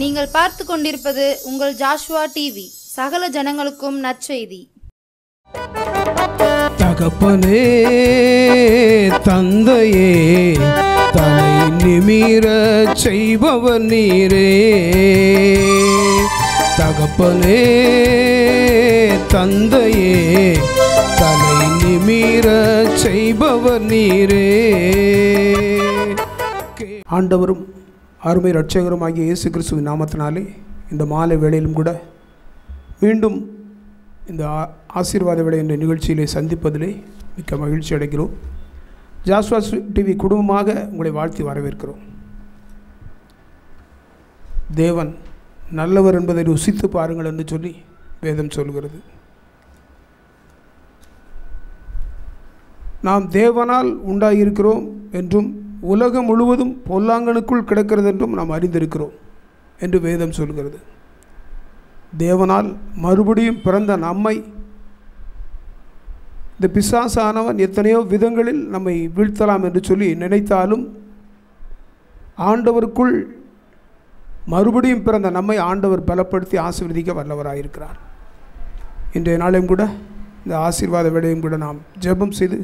நீங்கள் பார்த்து கொண்டிருப்பது உங்கள் ஜாஷுவா டிவி. சகல ஜனங்களுக்கும் நற்செய்தி. தகப்பனே, தந்தையே, தலை நிமிர செய்பவர் நீரே. தகப்பனே, தந்தையே, தலை நிமிர செய்பவர் நீரே. ஆண்டவரும் அருமை இரட்சகருமாகிய இயேசு கிறிஸ்துவின் நாமத்தினாலே இந்த மாலை வேளையிலும் கூட மீண்டும் இந்த ஆசீர்வாத வேளை என்ற நிகழ்ச்சியிலே சந்திப்பதிலே மிக்க மகிழ்ச்சி அடைகிறோம். ஜாஸ்வா டிவி குடும்பமாக உங்களை வாழ்த்தி வரவேற்கிறோம். தேவன் நல்லவர் என்பதை ருசித்து பாருங்கள் என்று சொல்லி வேதம் சொல்கிறது. நாம் தேவனால் உண்டாகியிருக்கிறோம் என்றும் உலகம் முழுவதும் பொல்லாங்கனுக்குள் கிடக்கிறது என்றும் நாம் அறிந்திருக்கிறோம் என்று வேதம் சொல்கிறது. தேவனால் மறுபடியும் பிறந்த நம்மை இந்த பிசாசானவன் எத்தனையோ விதங்களில் நம்மை வீழ்த்தலாம் என்று சொல்லி நினைத்தாலும் ஆண்டவருக்குள் மறுபடியும் பிறந்த நம்மை ஆண்டவர் பலப்படுத்தி ஆசீர்வதிக்க வல்லவராயிருக்கிறார். இன்றைய நாளையும் கூட இந்த ஆசீர்வாத வேளையும் கூட நாம் ஜெபம் செய்து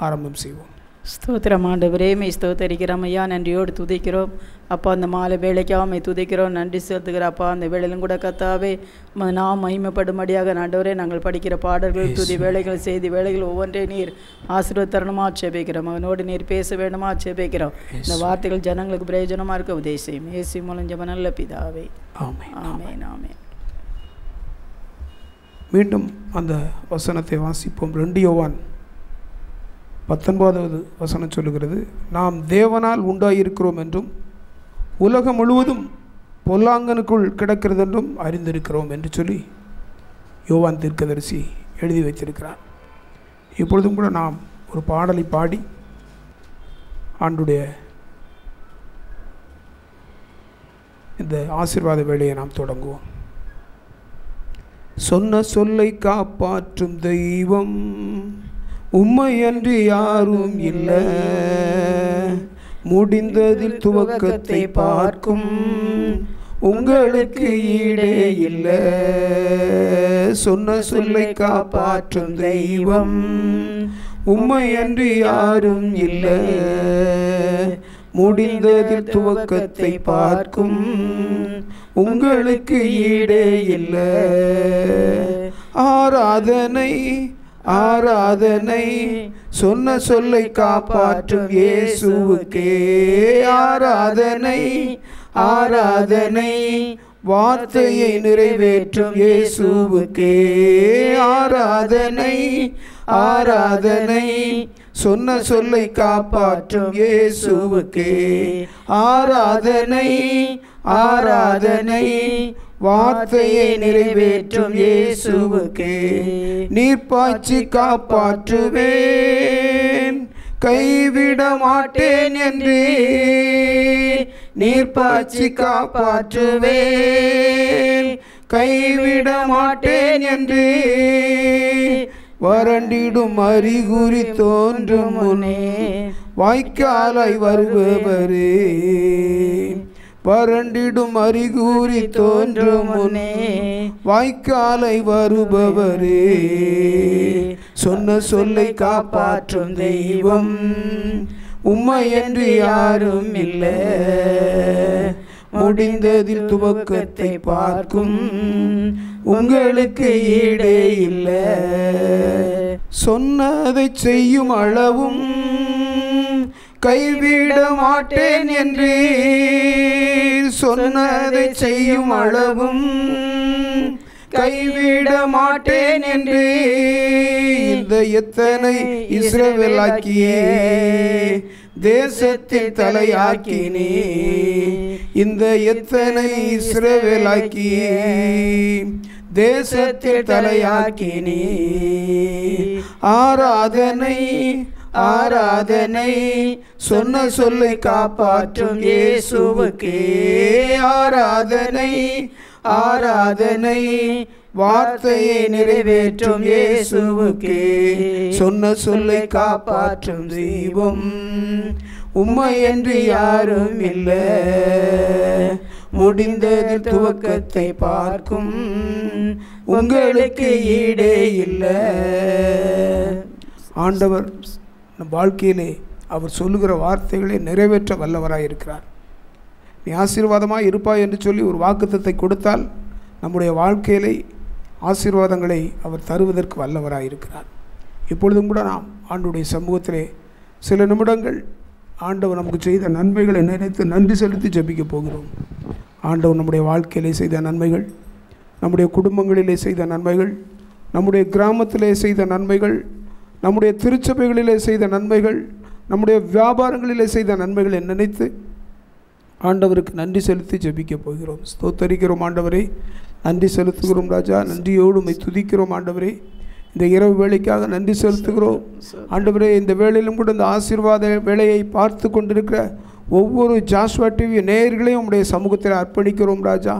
ஆரம்பம் செய்வோம். ஸ்தோத்திரம் ஆண்டவரே, மெய் ஸ்தோத்தரிக்கிறோம் ஐயா, நன்றியோடு துதிக்கிறோம் அப்பா. அந்த மாலை வேலைக்காக துதிக்கிறோம், நன்றி செலுத்துகிறோம் அப்பா. அந்த வேளையிலும் கூட கத்தாவே நாம் மகிமைப்படும்படியாக ஆண்டவரே நாங்கள் படிக்கிற பாடல்கள், துதி வேலைகள், செய்தி வேலைகள் ஒவ்வொன்றே நீர் ஆசீர்வாத தருணமாக செபிக்கிறோம். அவனோடு நீர் பேச வேண்டுமா செபிக்கிறோம். இந்த வார்த்தைகள் ஜனங்களுக்கு பிரயோஜனமாக இருக்க உதேசம் இயேசு மூலம் ஜெபம் நல்ல பிதாவே, ஆமென், ஆமென், ஆமென். மீண்டும் அந்த வசனத்தை வாசிப்போம். 2 யோவான் 19வது வசனம் சொல்லுகிறது, நாம் தேவனால் உண்டாயிருக்கிறோம் என்றும் உலகம் முழுவதும் பொல்லாங்கனுக்குள் கிடக்கிறது என்றும் அறிந்திருக்கிறோம் என்று சொல்லி யோவான் தீர்க்கதரிசி எழுதி வைத்திருக்கிறார். இப்பொழுதும் கூட நாம் ஒரு பாடலை பாடி ஆண்டுடைய இந்த ஆசீர்வாத வேலையை நாம் தொடங்குவோம். சொன்ன சொல்லை காப்பாற்றும் தெய்வம் உம்மையன்றி யாரும் இல்லை, முடிந்ததில் துவக்கத்தை பார்க்கும் உங்களுக்கு ஈடே இல்லை. சொன்ன சொல்லை காப்பாற்றும் தெய்வம் உம்மையன்றி யாரும் இல்லை, முடிந்ததில் துவக்கத்தை பார்க்கும் உங்களுக்கு ஈடே இல்லை. ஆராதனை ஆராதனை சொன்ன சொல்லை காப்பாற்றும் இயேசுவுக்கே. ஆராதனை ஆராதனை வார்த்தையை நிறைவேற்றும் இயேசுவுக்கே. ஆராதனை ஆராதனை சொன்ன சொல்லை காப்பாற்றும் இயேசுவுக்கே. ஆராதனை ஆராதனை வார்த்தையை நிறைவேற்றும் இயேசுவுக்கே. நீர்ப்பாய்ச்சி காப்பாற்றுவேன், கைவிட மாட்டேன் என்று. நீர்ப்பாய்ச்சி காப்பாற்றுவேன், கைவிட மாட்டேன் என்று. வறண்டிடும் அறிகுறி தோன்றும் முனே வாய்க்காலாய் வருபவரே. வறண்டிடும் அறிகுறி தோன்றும் முனே வாய்க்காலை வருபவரே. சொன்ன சொல்லை காப்பாற்றும் தெய்வம் உம்மையன்றி யாரும் இல்லை, முடிந்ததில் துவக்கத்தை பார்க்கும் உங்களுக்கு ஈடே இல்லை. சொன்னதை செய்யும் அளவும் கைவிட மாட்டேன் என்று. சொன்னதை செய்யும் அளவும் கைவிட மாட்டேன் என்று. இந்த எத்தனை இஸ்ரவேலாக்கியே தேசத்தில் தலையாக்கினே. இந்த எத்தனை இஸ்ரவேலாக்கியே தேசத்தில் தலையாக்கினே. ஆராதனை ஆராதனை சொன்ன சொல்லை காப்பாற்றும் இயேசுவுக்கே. ஆராதனை ஆராதனை வார்த்தையை நிறைவேற்றும் இயேசுவுக்கே. சொன்ன சொல்லை காப்பாற்றும் தெய்வம் உம்மையன்றி யாரும் இல்லை, முடிந்ததில் துவக்கத்தை பார்க்கும் உங்களுக்கு ஈடே இல்லை. ஆண்டவர் நம் வாழ்க்கையிலே அவர் சொல்லுகிற வார்த்தைகளை நிறைவேற்ற வல்லவராய் இருக்கிறார். நீ ஆசீர்வாதமாக இருப்பாய் என்று சொல்லி ஒரு வாக்குத்தத்தை கொடுத்தால் நம்முடைய வாழ்க்கையிலே ஆசீர்வாதங்களை அவர் தருவதற்கு வல்லவராய் இருக்கிறார். இப்பொழுதும் கூட நாம் ஆண்டவருடைய சமூகத்திலே சில நிமிடங்கள் ஆண்டவர் நமக்கு செய்த நன்மைகளை நினைத்து நன்றி செலுத்தி ஜெபிக்க போகிறோம். ஆண்டவர் நம்முடைய வாழ்க்கையிலே செய்த நன்மைகள், நம்முடைய குடும்பங்களிலே செய்த நன்மைகள், நம்முடைய கிராமத்திலே செய்த நன்மைகள், நம்முடைய திருச்சபைகளிலே செய்த நன்மைகள், நம்முடைய வியாபாரங்களிலே செய்த நன்மைகளை நினைத்து ஆண்டவருக்கு நன்றி செலுத்தி ஜெபிக்க போகிறோம். ஸ்தோத்தரிக்கிறோம் ஆண்டவரே, நன்றி செலுத்துகிறோம் ராஜா. நன்றியோடு உம்மை துதிக்கிறோம் ஆண்டவரே. இந்த இரவு வேளைக்காக நன்றி செலுத்துகிறோம் ஆண்டவரே. இந்த வேளையிலும் கூட இந்த ஆசீர்வாத வேளையை பார்த்து கொண்டிருக்கிற ஒவ்வொரு ஜாஷ்வா டிவி நேயர்களையும் உம்முடைய சமூகத்தில் அர்ப்பணிக்கிறோம் ராஜா.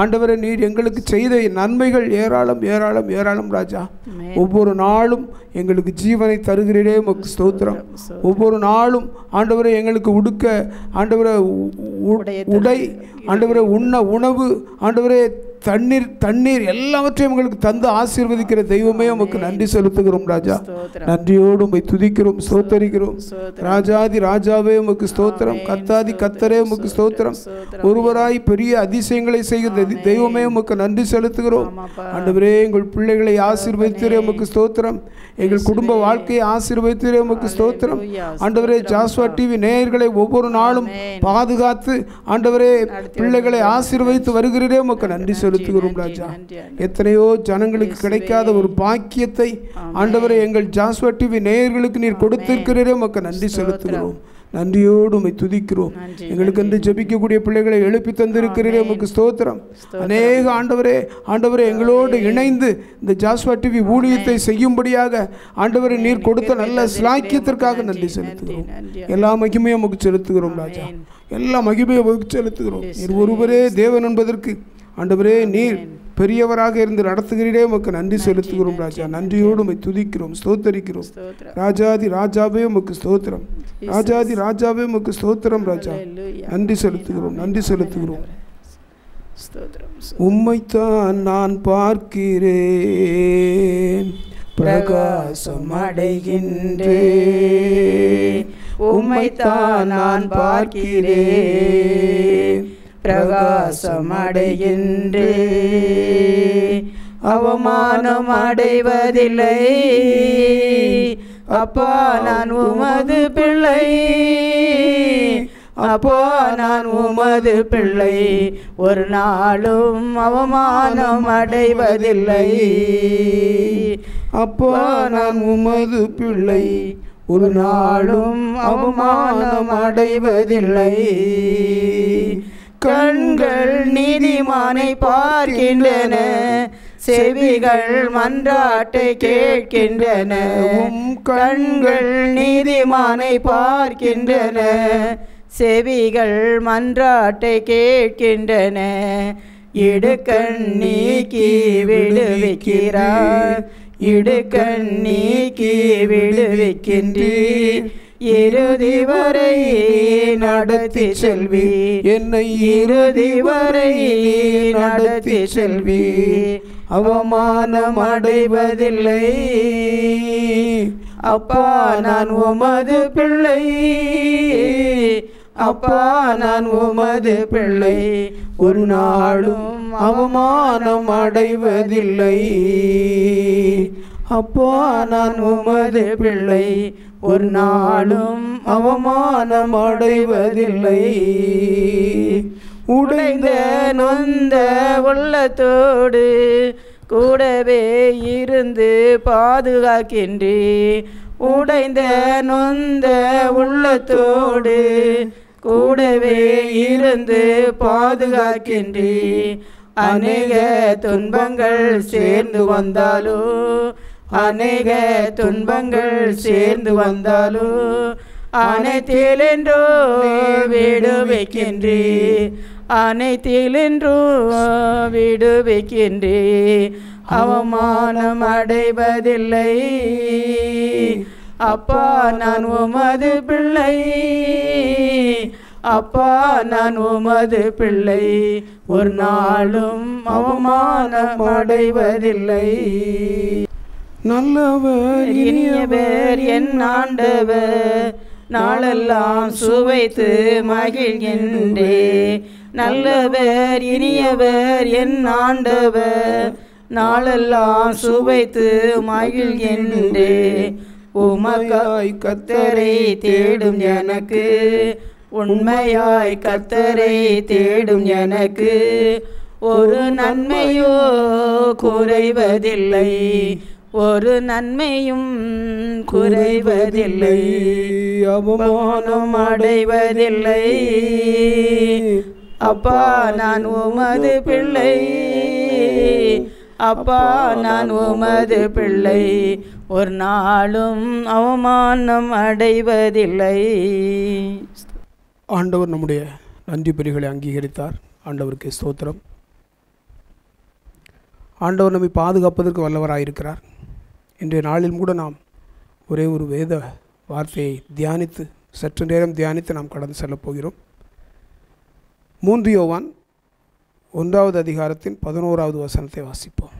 ஆண்டவரே, நீர் எங்களுக்கு செய்த நன்மைகள் ஏராளம் ஏராளம் ஏராளம் ராஜா. ஒவ்வொரு நாளும் எங்களுக்கு ஜீவனை தருகிறீரே உமக்கு ஸ்தோத்திரம். ஒவ்வொரு நாளும் ஆண்டவரே எங்களுக்கு உடுக்க ஆண்டவரே உடை, ஆண்டவரே உண்ண உணவு, ஆண்டவரே தண்ணீர் எல்லாவற்றையும் எங்களுக்கு தந்து ஆசீர்வதிக்கிற தெய்வமே உமக்கு நன்றி செலுத்துகிறோம் ராஜா. நன்றியோடு உம்மை துதிக்கிறோம், ஸ்தோத்தரிக்கிறோம். ராஜாதி ராஜாவே உமக்கு ஸ்தோத்திரம், கர்த்தாதி கர்த்தரே உமக்கு ஸ்தோத்திரம். ஒருவராய் பெரிய அதிசயங்களை செய்கிற தெய்வமே உமக்கு நன்றி செலுத்துகிறோம். ஆண்டவரே, எங்கள் பிள்ளைகளை ஆசீர்வதித்தீரே உமக்கு ஸ்தோத்திரம். எங்கள் குடும்ப வாழ்க்கையை ஆசீர்வதித்தீரே உமக்கு ஸ்தோத்திரம். ஆண்டவரே, ஜாஷ்வா டிவி நேயர்களை ஒவ்வொரு நாளும் பாதுகாத்து ஆண்டவரே பிள்ளைகளை ஆசீர்வதித்து வருகிறீரே உமக்கு நன்றி செலுத்துகிறோம் ராஜா. எத்தனையோ ஜனங்களுக்கு கிடைக்காத ஒரு பாக்கியத்தை ஆண்டவரே எங்கள் ஜாஷ்வா டிவி நேயர்களுக்கு நீர் கொடுத்திருக்கிறீரே உமக்கு நன்றி செலுத்துகிறோம். நன்றியோடு உம்மை துதிக்கிறோம். எங்களுக்கு என்று ஜெபிக்கக்கூடிய பிள்ளைகளை எழுப்பி தந்திருக்கிறீரே உமக்கு ஸ்தோத்திரம். அநேக ஆண்டவரே எங்களோடு இணைந்து இந்த ஜாஷ்வா டிவி ஊழியத்தை செய்யும்படியாக ஆண்டவரை நீர் கொடுத்த நல்ல சிலாக்கியத்திற்காக நன்றி செலுத்துகிறோம். எல்லா மகிமையும் உமக்கு செலுத்துகிறோம் ராஜா. எல்லா மகிமையும் உமக்கு செலுத்துகிறோம். நீர் ஒருவரே தேவன் என்பதற்கு ஆண்டவரே நீர் பெரியவராக இருந்து நடத்துகிறீரே உமக்கு நன்றி செலுத்துகிறோம் ராஜா. நன்றியோடு உம்மை துதிக்கிறோம், ஸ்தோத்தரிக்கிறோம். ராஜாதி ராஜாவே உமக்கு ஸ்தோத்திரம், ராஜாதி ராஜாவே உமக்கு ஸ்தோத்திரம் ராஜா. நன்றி செலுத்துகிறோம், நன்றி செலுத்துகிறோம். உம்மைத்தான் நான் பார்க்கிறேன், பிரகாசம் அடைகின்றேன். உம்மைத்தான் நான் பார்க்கிறேன், பிரகாசம் அடைகின்றே. அவமானம் அடைவதில்லை அப்பா, நான் உமது பிள்ளை. அப்பா, நான் உமது பிள்ளை, ஒரு நாளும் அவமானம் அடைவதில்லை. அப்பா, நான் உமது பிள்ளை, ஒரு நாளும் அவமானம் அடைவதில்லை. கண்கள் நீதிமானை பார்க்கின்றன, செவிகள் மன்றாட்டை கேட்கின்றன. கண்கள் நீதிமானை பார்க்கின்றன, செவிகள் மன்றாட்டை கேட்கின்றன. இடுக்கண் நீக்கி விடுவிக்கிறார், இடுக்கண் நீக்கி விடுவிக்கின்றீர். இறுதி வரை நடத்தி செல்வி, என்னை இறுதி வரை நடத்தி செல்வி. அவமானம் அடைவதில்லை அப்பா, நான் உமது பிள்ளை. அப்பா, நான் உமது பிள்ளை, ஒரு நாளும் அவமானம் அடைவதில்லை. அப்பா, நான் உமது பிள்ளை, ஒரு நாளும் அவமானம் அடைவதில்லை. உடைந்த நொந்த உள்ளத்தோடு கூடவே இருந்து பாதுகாக்கின்றே. உடைந்த நொந்த உள்ளத்தோடு கூடவே இருந்து பாதுகாக்கின்றே. அநேக துன்பங்கள் சேர்ந்து வந்தாலும், அநேக துன்பங்கள் சேர்ந்து வந்தாலும் அனைத்திலென்றோ விடுவிக்கின்றே. அனைத்திலென்றோ விடுவிக்கின்றே. அவமானம் அடைவதில்லை அப்பா, நான் உமது பிள்ளை. அப்பா நான் உமது பிள்ளை, ஒரு நாளும் அவமானம் அடைவதில்லை. நல்லவர் இனியவர் என் ஆண்டவர், நாளெல்லாம் சுவைத்து மகிழ்கின்றே. நல்லவர் இனியவர் என் ஆண்டவர், நாளெல்லாம் சுவைத்து மகிழ்கின்றே. உமக்காய் கர்த்தரை தேடும் எனக்கு, உண்மையாய் கர்த்தரை தேடும் எனக்கு, ஒரு நன்மையோ குறைவதில்லை, ஒரு நன்மையும் குறைவதில்லை, அவமானம் அடைவதில்லை. அப்பா நான் உமது பிள்ளை, அப்பா நான் உமது பிள்ளை, ஒரு நாளும் அவமானம் அடைவதில்லை. ஆண்டவர் நம்முடைய நன்றி பலிகளை அங்கீகரித்தார். ஆண்டவருக்கு ஸ்தோத்திரம். ஆண்டவர் நம்மை பாதுகாப்பதற்கு வல்லவராயிருக்கிறார். இன்றைய நாளிலும் கூட நாம் ஒரே ஒரு வேத வார்த்தையை தியானித்து, சற்று நேரம் தியானித்து நாம் கடந்து செல்லப் போகிறோம். 3 யோவான் 1வது அதிகாரத்தின் 11வது வசனத்தை வாசிப்போம்.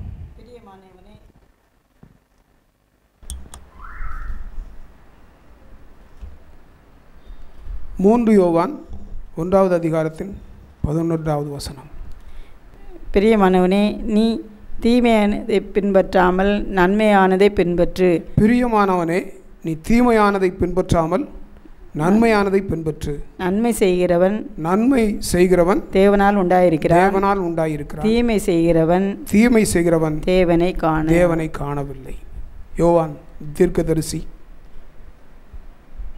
3 யோவான் 1வது அதிகாரத்தின் 11வது வசனம். பிரியமானவனே, நீ தீமையானதை பின்பற்றாமல் நன்மையானதை பின்பற்று. பிரியமானவனே, நீ தீமையானதை பின்பற்றாமல் நன்மையானதை பின்பற்று. நன்மை செய்கிறவன் தேவனால் உண்டாயிருக்கிறான். தீமை செய்கிறவன் தேவனை காணவில்லை. யோவான் தீர்க்கதரிசி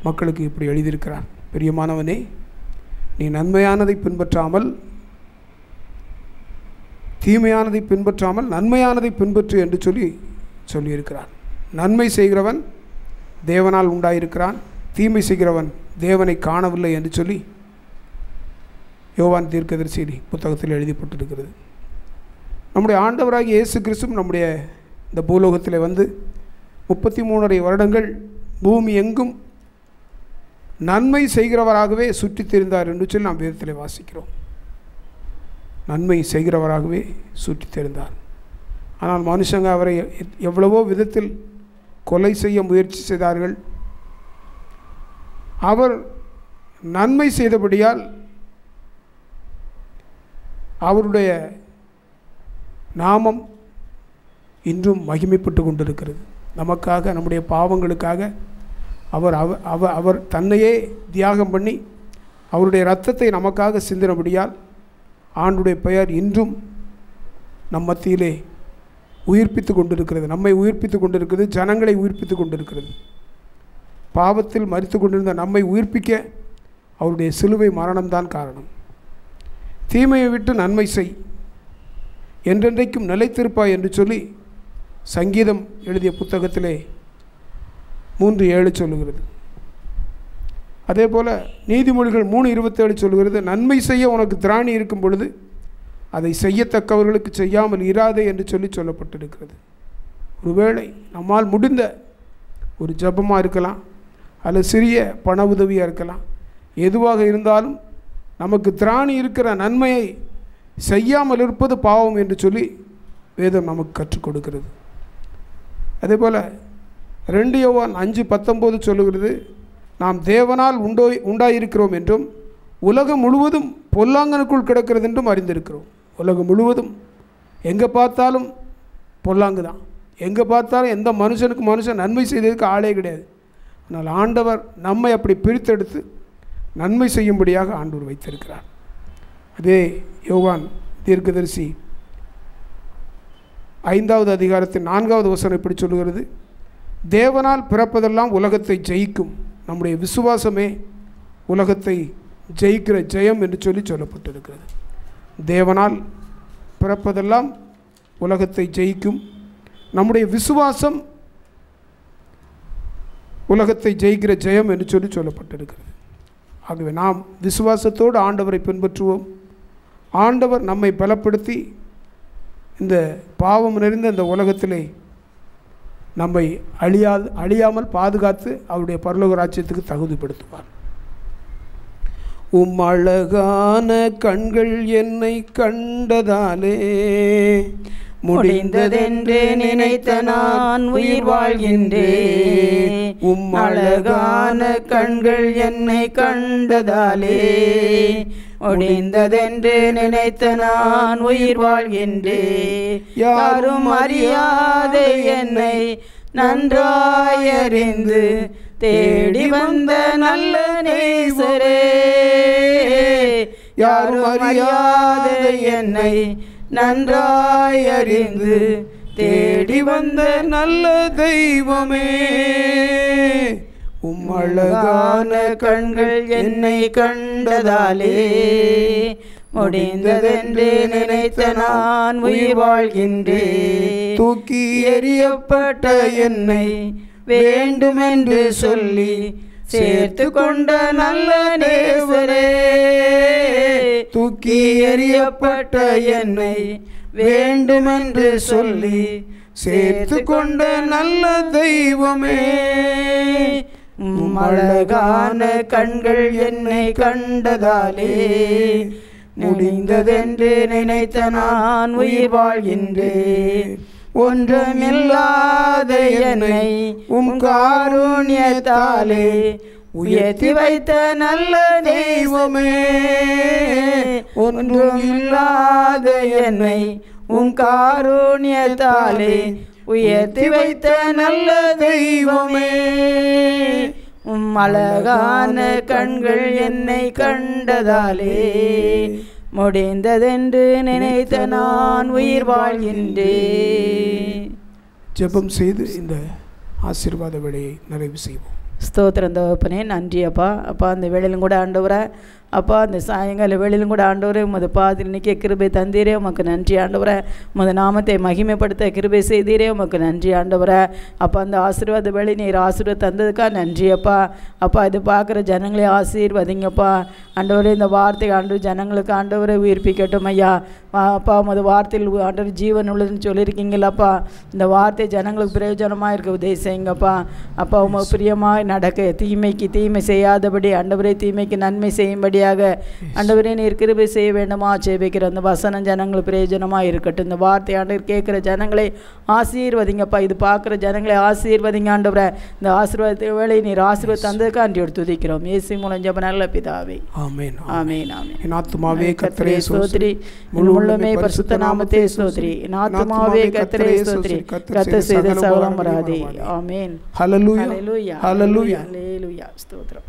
மக்களுக்கு இப்படி எழுதியிருக்கிறார். பிரியமானவனே, நீ நன்மையானதை பின்பற்றாமல் தீமையானதை பின்பற்றாமல் நன்மையானதை பின்பற்று என்று சொல்லியிருக்கிறார். நன்மை செய்கிறவன் தேவனால் உண்டாயிருக்கிறான், தீமை செய்கிறவன் தேவனை காணவில்லை என்று சொல்லி யோவான் தீர்க்கதரிசி புத்தகத்தில் எழுதப்பட்டிருக்கிறது. நம்முடைய ஆண்டவராகிய இயேசு கிறிஸ்து நம்முடைய இந்த பூலோகத்தில் வந்து 33 வருடங்கள் பூமி எங்கும் நன்மை செய்கிறவராகவே சுற்றித் திரிந்தார் என்று சொல்லி நாம் வேதத்தில் வாசிக்கிறோம். நன்மை செய்கிறவராகவே சுற்றித் திரிந்தார். ஆனால் மனுஷங்க அவரை எவ்வளவோ விதத்தில் கொலை செய்ய முயற்சி செய்தார்கள். அவர் நன்மை செய்தபடியால் அவருடைய நாமம் இன்றும் மகிமைப்பட்டு கொண்டிருக்கிறது. நமக்காக, நம்முடைய பாவங்களுக்காக அவர் தன்னையே தியாகம் பண்ணி அவருடைய இரத்தத்தை நமக்காக சிந்தினபடியால் ஆண்டுடைய பெயர் இன்றும் நம் மத்தியிலே உயிர்ப்பித்து கொண்டிருக்கிறது. நம்மை உயிர்ப்பித்து கொண்டிருக்கிறது, ஜனங்களை உயிர்ப்பித்து கொண்டிருக்கிறது. பாவத்தில் மரித்து கொண்டிருந்த நம்மை உயிர்ப்பிக்க அவருடைய சிலுவை மரணம்தான் காரணம். தீமையை விட்டு நன்மை செய், என்றென்றைக்கும் நிலைத்திருப்பாய் என்று சொல்லி சங்கீதம் எழுதிய புத்தகத்திலே 3:7 சொல்லுகிறது. அதே போல் நீதிமொழிகள் 3:27 சொல்லுகிறது, நன்மை செய்ய உனக்கு திராணி இருக்கும் பொழுது அதை செய்யத்தக்கவர்களுக்கு செய்யாமல் இராதே என்று சொல்லப்பட்டிருக்கிறது. ஒருவேளை நம்மால் முடிந்த ஒரு ஜபமாக இருக்கலாம், அல்லது சிறிய பண உதவியாக இருக்கலாம், எதுவாக இருந்தாலும் நமக்கு திராணி இருக்கிற நன்மையை செய்யாமல் இருப்பது பாவம் என்று சொல்லி வேதம் நமக்கு கற்றுக் கொடுக்கிறது. அதே போல் 2 யோவான் 5:19 சொல்லுகிறது, நாம் தேவனால் உண்டாயிருக்கிறோம் என்றும் உலகம் முழுவதும் பொல்லாங்கனுக்குள் கிடக்கிறது என்றும் அறிந்திருக்கிறோம். உலகம் முழுவதும் எங்கே பார்த்தாலும் பொல்லாங்கு தான். எங்கே பார்த்தாலும் எந்த மனுஷன் நன்மை செய்ததுக்கு ஆளே கிடையாது. ஆனால் ஆண்டவர் நம்மை அப்படி பிரித்தெடுத்து நன்மை செய்யும்படியாக ஆண்டவர் வைத்திருக்கிறார். அதே யோவான் தீர்க்கதரிசி 5வது அதிகாரத்தின் 4வது வசனம் இப்படி சொல்லுகிறது, தேவனால் பிறப்பதெல்லாம் உலகத்தை ஜெயிக்கும். நம்முடைய விசுவாசமே உலகத்தை ஜெயிக்கிற ஜெயம் என்று சொல்லப்பட்டிருக்கிறது. தேவனால் பிறப்பதெல்லாம் உலகத்தை ஜெயிக்கும். நம்முடைய விசுவாசம் உலகத்தை ஜெயிக்கிற ஜெயம் என்று சொல்லப்பட்டிருக்கிறது. ஆகவே நாம் விசுவாசத்தோடு ஆண்டவரை பின்பற்றுவோம். ஆண்டவர் நம்மை பலப்படுத்தி இந்த பாவம் நிறைந்த இந்த உலகத்திலே நம்மை அழியாமல் பாதுகாத்து அவருடைய பரலோக ராஜ்யத்துக்கு தகுதிப்படுத்துவார். உம் அழகான கண்கள் என்னை கண்டதாலே முடிந்ததென்று நினைத்த நான் உயிர் வாழ்கின்றேன். உம் அழகான கண்கள் என்னை கண்டதாலே முடிந்ததென்று நினைத்த நான் உயிர் வாழ்கின்றேன். யாரும் அறியாத என்னை நன்றாய் அறிந்து தேடி வந்த நல்ல நேசரே. யாரும் அறியாத என்னை நன்றாய் அறிந்து தேடி வந்த நல்ல தெய்வமே, உம் அழகான கண்கள் என்னை கண்டதாலே முடிந்ததென்று நினைத்த நான் உயிர் வாழ்கின்றேன். தூக்கி எறியப்பட்ட என்னை வேண்டுமென்று சொல்லி சேர்த்து கொண்ட நல்ல நேசரே. தூக்கி எறியப்பட்ட என்னை வேண்டுமென்று சொல்லி சேர்த்து கொண்ட நல்ல தெய்வமே, அழகான கண்கள் என்னை கண்டதாலே முடிந்ததென்று நினைத்த நான் உயிர் வாழ்கின்றேன். ஒன்றுமில்லாத என்னை உம் காருண்யத்தாலே உயர்த்தி வைத்த நல்ல தெய்வமே. ஒன்றுமில்லாத என்னை உம் காருண்யத்தாலே உயர்த்தி வைத்த நல்ல தெய்வமே. உம் அழகான கண்கள் என்னை கண்டதாலே முடிந்ததென்று நினைத்த நான் உயிர் வாழ்கின்றேன். ஜெபம் செய்து இந்த ஆசீர்வாத வேளையை நிறைவு செய்வோம். ஸ்தோத்திரம் தகப்பனே, நன்றி அப்பா. அப்பா அந்த வேளையிலும் கூட ஆண்டவரை, அப்பா அந்த சாயங்கால வேளையிலும் கூட ஆண்டவரே உமது பாதில் நிற்க கிருபை தந்தீரே, உமக்கு நன்றி ஆண்டவரை. உமது நாமத்தை மகிமைப்படுத்த கிருபை செய்தீரே, உமக்கு நன்றி ஆண்டவரை. அப்பா அந்த ஆசீர்வாத வேளை நீர் ஆசீர்வாதம் தந்ததுக்கா நன்றி அப்பா. அப்பா இது பார்க்குற ஜனங்களே ஆசீர்வதிங்கப்பா ஆண்டவரே. இந்த வார்த்தை ஆண்டு ஜனங்களுக்கு ஆண்டவரை உயிர்ப்பிக்கட்டும் ஐயா. அப்பா உமது வார்த்தையில் ஆண்டவர் ஜீவன் உள்ளதுன்னு சொல்லியிருக்கீங்களப்பா. இந்த வார்த்தை ஜனங்களுக்கு பிரயோஜனமாக இருக்க உதவி செய்யுங்கப்பா. அப்பா உமக்கு பிரியமாக நடக்க, தீமைக்கு தீமை செய்யாதபடி ஆண்டவரே தீமைக்கு நன்மை செய்யும்படியாக ஆண்டவரே நீர் கிருபை செய்ய வேண்டுமா ஜெபிக்கிற அந்த வசனம் ஜனங்களுக்கு பிரயோஜனமாக இருக்கட்டும். இந்த வார்த்தை ஆண்டவர் கேட்குற ஜனங்களை ஆசீர்வதிங்கப்பா. இது பார்க்குற ஜனங்களை ஆசீர்வதிங்க ஆண்டவரை. இந்த ஆசீர்வாதத்தை வேலை நீர் ஆசீர்வாதம் தந்ததுக்கு அன்றையோடு துதிக்கிறோம். இயேசு மூலம் ஜெபம் நல்ல பிதாவே, ஆமென் ஆமென் ஆமென். என் ஆத்துமாவே கர்த்தரை ஸ்தோத்திரி, என் உள்ளமே பரிசுத்த நாமத்தை ஸ்தோத்திரி. என் ஆத்துமாவே கர்த்தரை ஸ்தோத்திரி, கர்த்தர் செய்த சகலம் மறவாதே. ஆமென். ஹல்லேலூயா ஹல்லேலூயா ஹல்லேலூயா ஹல்லேலூயா. ஸ்தோத்திரம்.